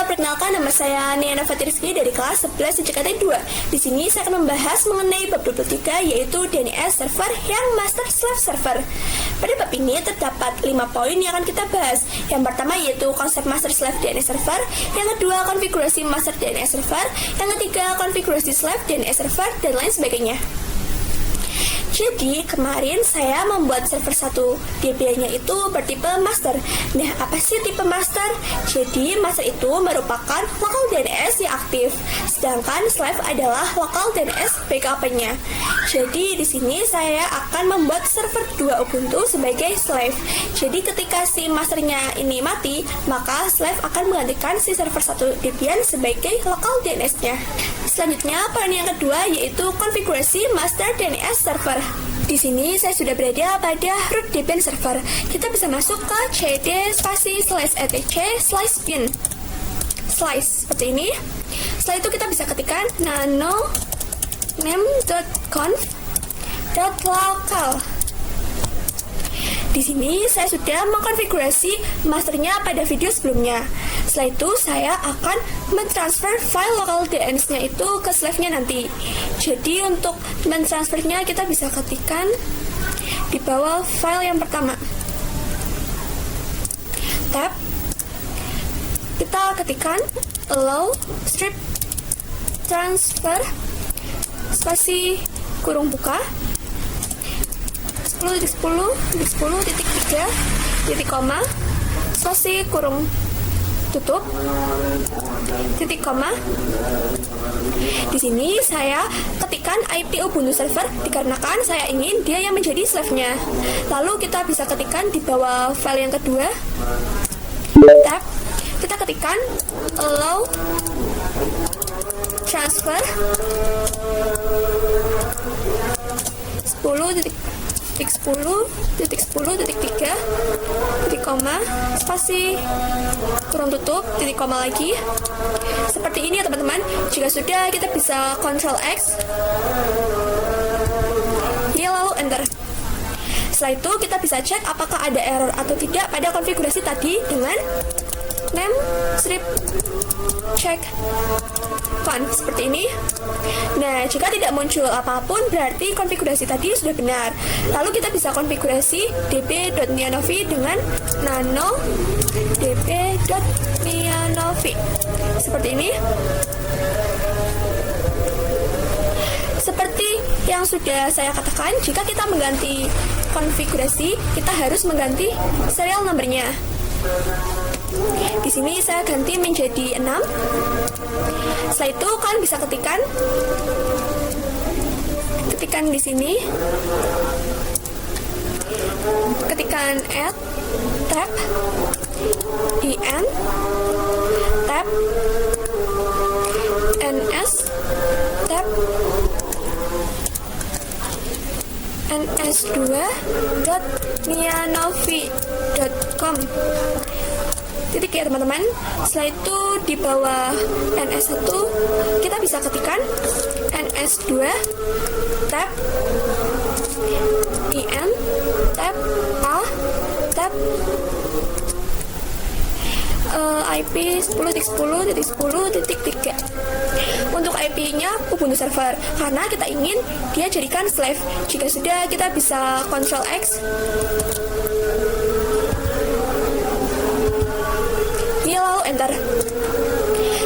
Perkenalkan, nama saya Nia Rizky dari kelas 11 JKT 2. Di sini saya akan membahas mengenai bab 23, yaitu DNS server yang master slave server. Pada bab ini terdapat 5 poin yang akan kita bahas. Yang pertama yaitu konsep master slave DNS server, yang kedua konfigurasi master DNS server, yang ketiga konfigurasi slave DNS server, dan lain sebagainya. Jadi kemarin saya membuat server 1 DB-nya itu bertipe master. Nah, apa sih tipe master? Jadi master itu merupakan local DNS yang aktif, sedangkan slave adalah local DNS backup-nya. Jadi di sini saya akan membuat server 2 Ubuntu sebagai slave. Jadi ketika si masternya ini mati, maka slave akan menggantikan si server 1 Debian sebagai local DNS-nya. Selanjutnya, poin yang kedua yaitu konfigurasi master DNS server. Di sini saya sudah berada pada root Debian server. Kita bisa masuk ke cd/etc/bin seperti ini. Setelah itu kita bisa ketikkan nano name.conf.local. Di sini saya sudah mengkonfigurasi masternya pada video sebelumnya. Setelah itu saya akan mentransfer file local DNS-nya itu ke slave-nya nanti. Jadi untuk mentransfernya kita bisa ketikkan di bawah file yang pertama. Tab. Kita ketikkan allow strip transfer spasi kurung buka 10.10.10.3 titik koma spasi kurung tutup titik koma. Di sini saya ketikkan IP Ubuntu server dikarenakan saya ingin dia yang menjadi slave-nya. Lalu kita bisa ketikkan di bawah file yang kedua. Tab. Kita ketikkan allow transfer 10.10.10.3 titik koma spasi kurung tutup titik koma lagi. Seperti ini ya teman-teman. Jika sudah, kita bisa Ctrl X, lalu enter. Setelah itu kita bisa cek apakah ada error atau tidak pada konfigurasi tadi dengan name strip check conf seperti ini. Nah, jika tidak muncul apapun berarti konfigurasi tadi sudah benar. Lalu kita bisa konfigurasi db.nianovi dengan nano db.nianovi seperti ini. Seperti yang sudah saya katakan, jika kita mengganti konfigurasi, kita harus mengganti serial number-nya. Di sini saya ganti menjadi 6. Setelah itu kalian bisa ketikkan di sini, ketikkan add tab en tab ns tab ns2.nianovi.com titik ya teman-teman. Setelah itu di bawah ns1 kita bisa ketikkan ns2 tab en tab a tab IP 10.10.10.3. Untuk IP-nya Ubuntu server karena kita ingin dia jadikan slave. Jika sudah, kita bisa Ctrl X, lalu enter.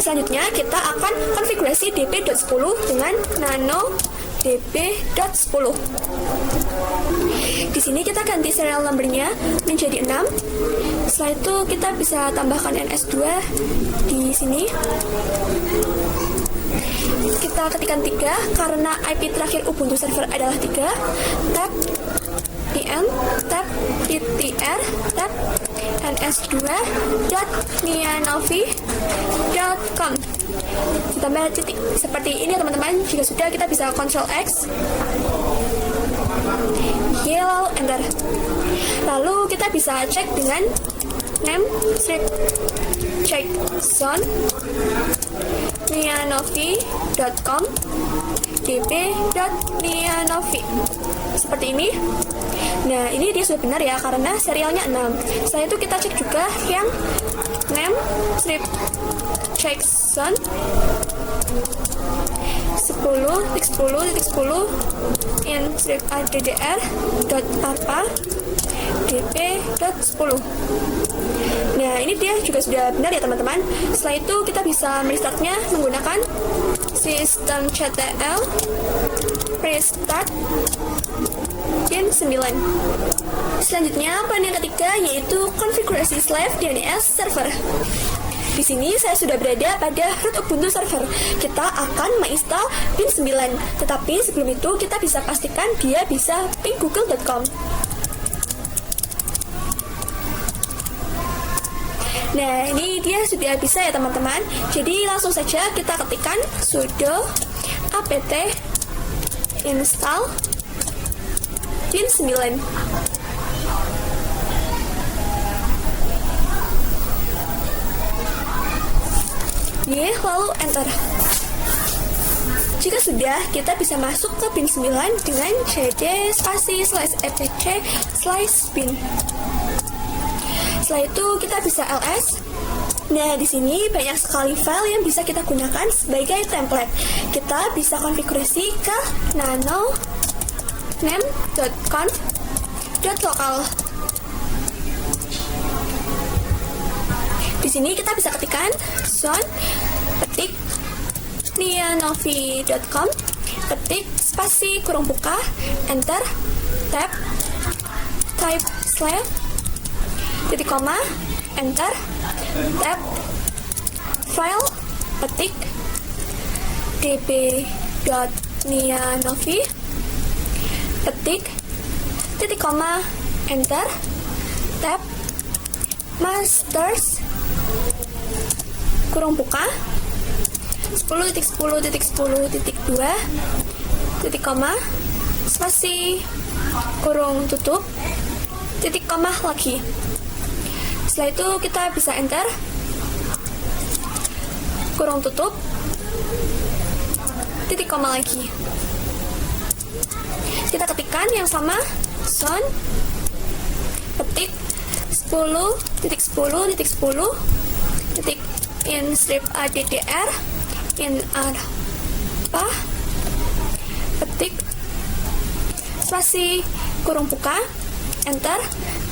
Selanjutnya kita akan konfigurasi db.10 dengan nano db.10. Di sini kita ganti serial number-nya menjadi 6. Setelah itu kita bisa tambahkan ns2 di sini. Kita ketikkan 3 karena IP terakhir Ubuntu server adalah 3. Tab en tab ptr tab ns2.nianovi.com ditambah titik seperti ini teman-teman. Jika sudah, kita bisa Ctrl X, lalu enter. Lalu kita bisa cek dengan name strip check zone nianovi.com dp.nianovi seperti ini. Nah, ini dia sudah benar ya karena serialnya 6. Setelah itu kita cek juga yang name strip check zone 10.10.10 in strip addr dot apa dp.10. Nah, ini dia juga sudah benar ya teman-teman. Setelah itu kita bisa merestartnya menggunakan systemctl restart pin 9. Selanjutnya poin yang ketiga yaitu konfigurasi slave DNS server. Di sini saya sudah berada pada root Ubuntu server. Kita akan menginstal pin 9. Tetapi sebelum itu kita bisa pastikan dia bisa ping google.com. Nah, ini dia sudah bisa ya teman-teman. Jadi langsung saja kita ketikkan sudo apt install pin 9. Lalu enter. Jika sudah, kita bisa masuk ke pin 9 dengan cd /etc/pin. Setelah itu kita bisa ls. Nah, di sini banyak sekali file yang bisa kita gunakan sebagai template. Kita bisa konfigurasi ke nano name.conf.local. Di sini kita bisa ketikkan zone, petik nianovi.com, petik spasi kurung buka, enter, tab, type slave, titik koma, enter, tab, file, petik db.nianovi, petik, titik koma, enter, tab, masters, kurung buka, 10.10.10.2, titik koma, spasi, kurung tutup, titik koma lagi. Setelah itu kita bisa enter, kurung tutup, titik koma lagi. Kita ketikkan yang sama, zone, petik 10.10.10 titik in strip addr in apa, petik spasi kurung buka, enter,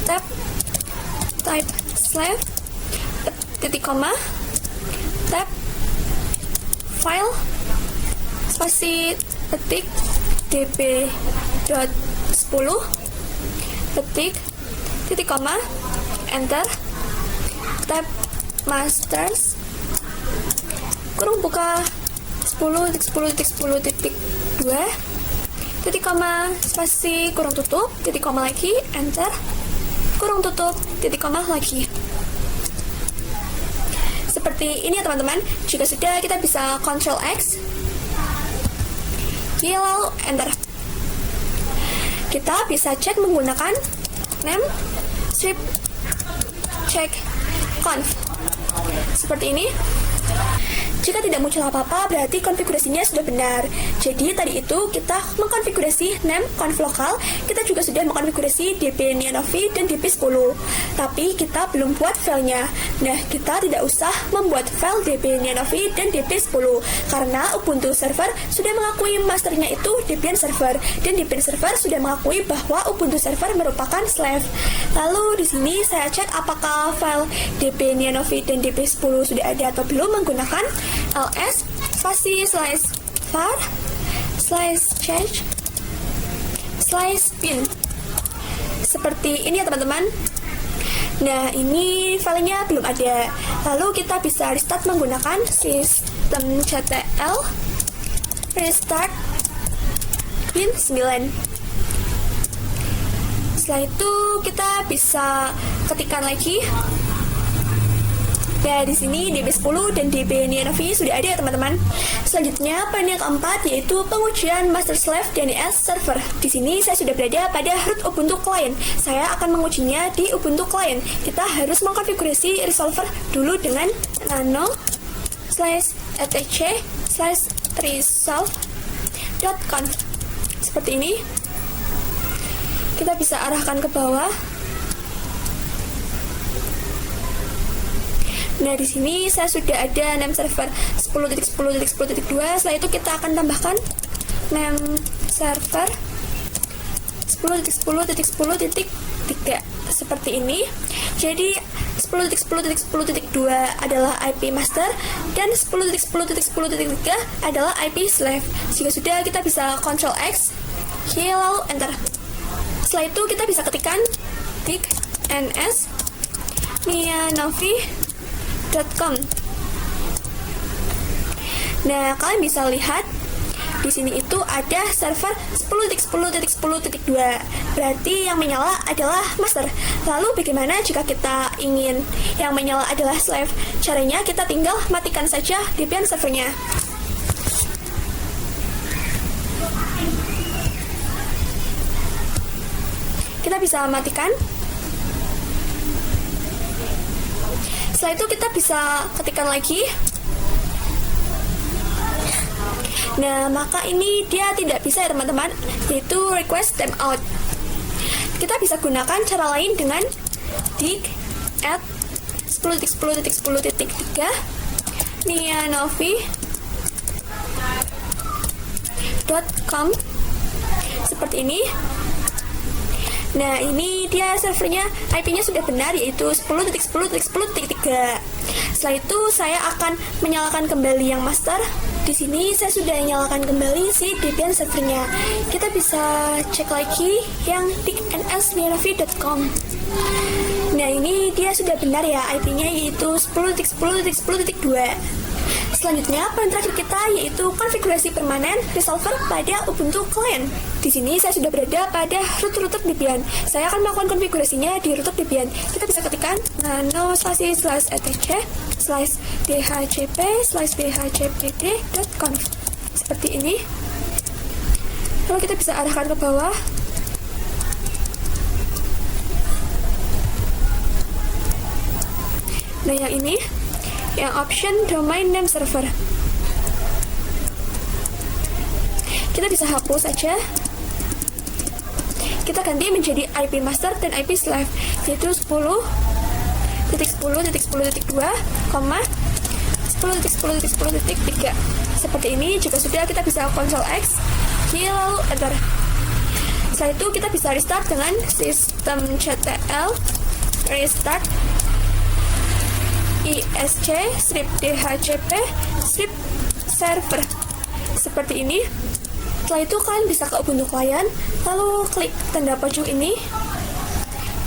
tab, type slave, titik koma, tab, file, spasi petik db.10, petik titik koma, enter, tab, masters, kurung buka, 10.10.10.2, titik koma, spasi, kurung tutup, titik koma lagi, enter, kurung tutup, titik koma lagi. Seperti ini ya teman-teman. Jika sudah, kita bisa Ctrl X, lalu enter. Kita bisa cek menggunakan name strip check conf seperti ini. Jika tidak muncul apa-apa, berarti konfigurasinya sudah benar. Jadi tadi itu kita mengkonfigurasi name conf lokal, kita juga sudah mengkonfigurasi dp nianovi dan dp10. Tapi kita belum buat filenya. Nah, kita tidak usah membuat file dp nianovi dan dp10 karena Ubuntu server sudah mengakui masternya itu Debian server, dan Debian server sudah mengakui bahwa Ubuntu server merupakan slave. Lalu di sini saya cek apakah file dp nianovi dan dp10 sudah ada atau belum menggunakan ls spasi /var /change /pin seperti ini ya teman-teman. Nah, ini filenya belum ada. Lalu kita bisa restart menggunakan systemctl restart pin 9. Setelah itu kita bisa ketikkan lagi Ya, di sini DB10 dan DB Nianovi sudah ada ya teman-teman. Selanjutnya, poin yang keempat yaitu pengujian master slave DNS server. Di sini saya sudah berada pada root Ubuntu client. Saya akan mengujinya di Ubuntu client. Kita harus mengkonfigurasi resolver dulu dengan nano/etc/resolve.conf. Seperti ini. Kita bisa arahkan ke bawah. Nah, di sini saya sudah ada name server 10.10.10.2. Setelah itu kita akan tambahkan name server 10.10.10.3 seperti ini. Jadi 10.10.10.2 adalah IP master dan 10.10.10.3 adalah IP slave. Jika sudah, kita bisa Ctrl X, lalu enter. Setelah itu kita bisa ketikkan DNS nianovi.com. Nah, kalian bisa lihat di sini itu ada server 10.10.10.2. Berarti yang menyala adalah master. Lalu bagaimana jika kita ingin yang menyala adalah slave? Caranya kita tinggal matikan saja VPN servernya. Kita bisa matikan. Setelah itu kita bisa ketikkan lagi. Nah, maka ini dia tidak bisa ya teman-teman, yaitu request timeout. Kita bisa gunakan cara lain dengan dig at 10.10.10.3 nianovi.com seperti ini. Nah, ini dia servernya, IP-nya sudah benar, yaitu 10.10.10.3. Setelah itu saya akan menyalakan kembali yang master. Di sini saya sudah nyalakan kembali si VPN servernya. Kita bisa cek lagi yang dnsnianovi.com. Nah, ini dia sudah benar ya, IP-nya yaitu 10.10.10.2. Selanjutnya, poin terakhir kita yaitu konfigurasi permanen resolver pada Ubuntu client. Di sini saya sudah berada pada root Debian. Saya akan melakukan konfigurasinya di root Debian. Kita bisa ketikkan nano/etc/dhcp/dhcpd.conf seperti ini. Lalu kita bisa arahkan ke bawah. Nah, yang ini yang option domain name server. Kita bisa hapus saja. Kita ganti menjadi IP master dan IP slave, yaitu 10.10.10.2, 10.10.10.3. Seperti ini. Jika sudah, kita bisa Ctrl X, lalu enter. Setelah itu kita bisa restart dengan systemctl restart isc-dhcp server seperti ini. Setelah itu kalian bisa ke Ubuntu client, lalu klik tanda pojok ini,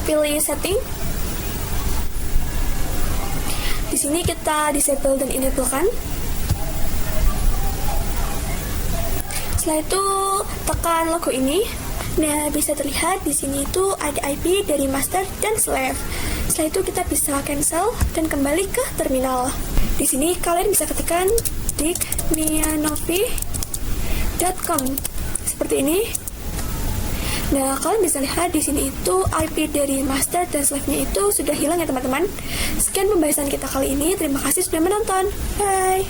pilih setting. Di sini kita disable dan enablekan. Setelah itu tekan logo ini. Nah, bisa terlihat di sini itu ada IP dari master dan slave. Setelah itu kita bisa cancel dan kembali ke terminal. Di sini kalian bisa ketikkan dignianovi.com seperti ini. Nah, kalian bisa lihat di sini itu IP dari master dan slave-nya itu sudah hilang ya teman-teman. Sekian pembahasan kita kali ini. Terima kasih sudah menonton. Bye.